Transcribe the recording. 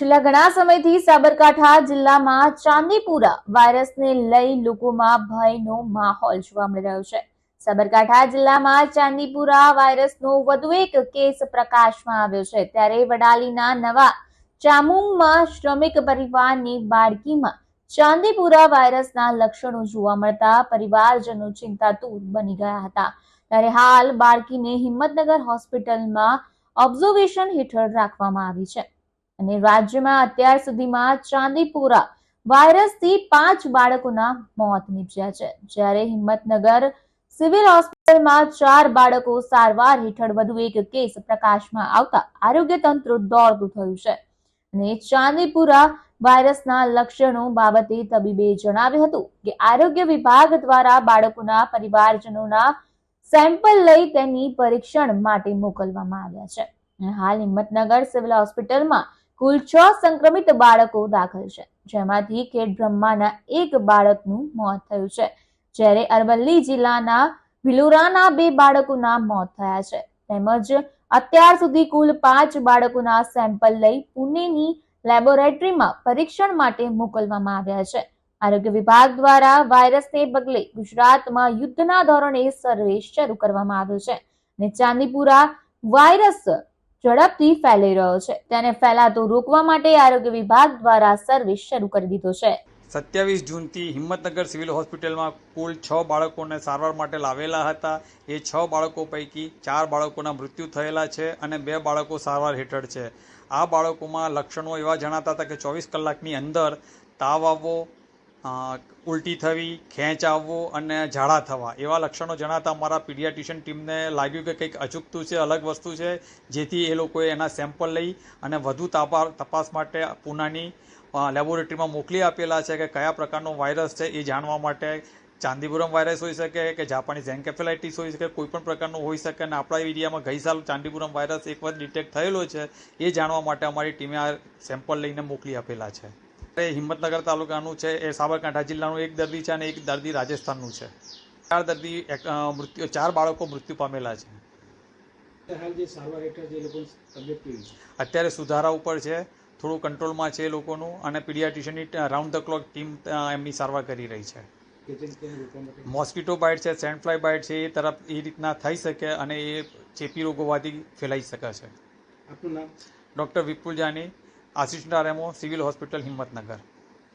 છેલ્લા ઘણા સમયથી સાબરકાંઠા જિલ્લામાં ચાંદીપુરા વાયરસને લઈ લોકોમાં ભયનો માહોલ જોવા મળી રહ્યો છે। સાબરકાંઠા જિલ્લામાં ચાંદીપુરા વાયરસનો વધુ એક કેસ પ્રકાશમાં આવ્યો છે। ત્યારે વડાલીના નવા ચામુંગમાં શ્રમિક પરિવારની બાળકીમાં ચાંદીપુરા વાયરસના લક્ષણો જોવા મળતા પરિવારજનો ચિંતાતુર બની ગયા હતા। ત્યારે હાલ બાળકીને હિંમતનગર હોસ્પિટલમાં ઓબ્ઝર્વેશન હેઠળ રાખવામાં આવી છે અને રાજ્યમાં અત્યાર સુધીમાં ચાંદીપુરા વાયરસથી 5 બાળકોના મોત નીપજ્યા છે, જ્યારે હિંમતનગર સિવિલ હોસ્પિટલમાં 4 બાળકો સારવાર હેઠળ વધુ એક કેસ પ્રકાશમાં આવતા આરોગ્ય તંત્ર દોડતું થયું છે અને ચાંદીપુરા વાયરસના લક્ષણો બાબતે તબીબે જણાવ્યું હતું કે આરોગ્ય વિભાગ દ્વારા બાળકોના પરિવારજનોના સેમ્પલ લઈ તેની પરીક્ષણ માટે મોકલવામાં આવ્યા છે। હાલ હિંમતનગર સિવિલ હોસ્પિટલમાં કુલ 6 સંક્રમિત બાળકો દાખલ છે, જેમાંથી ખેડબ્રહ્માના 1 બાળકનું મોત થયું છે, જ્યારે અરવલ્લી જિલ્લાના ભિલોરાના 2 બાળકોના મોત થયા છે તેમજ અત્યાર સુધી કુલ 5 બાળકોના સેમ્પલ લઈ પુણેની લેબોરેટરીમાં પરીક્ષણ માટે મોકલવામાં આવ્યા છે। આરોગ્ય વિભાગ દ્વારા વાયરસને પગલે ગુજરાતમાં યુદ્ધના ધોરણે સર્વે શરૂ કરવામાં આવ્યો છે અને ચાંદીપુરા વાયરસ ઝડપથી ફેલાઈ રહ્યો છે, તેને ફેલાતો રોકવા માટે આરોગ્ય વિભાગ દ્વારા સર્વે શરૂ કરી દીધો છે। 27 જૂનથી હિંમતનગર સિવિલ હોસ્પિટલમાં કુલ 6 બાળકોને સારવાર માટે લાવેલા હતા। એ 6 બાળકો પૈકી 4 બાળકોના મૃત્યુ થયેલા છે અને 2 બાળકો સારવાર હેઠળ છે। આ બાળકોમાં લક્ષણો એવા જણાતા હતા કે 24 કલાકની અંદર તાવ આવવો, ઉલટી થવી, ખેંચ આવવો અને ઝાડા થવા એવા લક્ષણો જણાતા અમારા પીડિયાટ્રિશિયન ટીમને લાગ્યું કે કંઈક અચૂકતું છે, અલગ વસ્તુ છે, જેથી એ લોકોએ એના સેમ્પલ લઈ અને વધુ તપાસ માટે પૂનાની લેબોરેટરીમાં મોકલી આપેલા છે કે કયા પ્રકારનો વાયરસ છે એ જાણવા માટે। ચાંદીપુરમ વાયરસ હોઈ શકે કે જાપાનીઝ એન્કેફેલાઇટિસ હોઈ શકે, કોઈ પણ પ્રકારનો હોઈ શકે અને આપણા એરિયામાં ગઈ સાલ ચાંદીપુરમ વાયરસ એક વખત ડિટેક્ટ થયેલો છે, એ જાણવા માટે અમારી ટીમે આ સેમ્પલ લઈને મોકલી આપેલા છે। હિંમતનગર તાલુકાનું છે એ સાબરકાંઠા જિલ્લાનું 1 દર્દી છે અને 1 દર્દી રાજસ્થાનનું છે। 4 દર્દી 4 બાળકો મૃત્યુ પામેલા છે। અત્યારે સુધારા ઉપર છે, થોડું કંટ્રોલમાં છે એ લોકોનું અને પીડિયાટ્રિશિયનની રાઉન્ડ ધ ક્લોક ટીમ એમની સારવાર કરી રહી છે। મોસ્કીટો બાઇટ છે, સેન્ડ ફ્લાય બાઇટ છે, એ તરફ એ રીતના થઈ શકે અને એ ચેપી રોગો હોવાથી ફેલાઈ શકે છે। આપનું નામ? Doctor Vipul Jani, assistant RMO civil hospital Himmatnagar.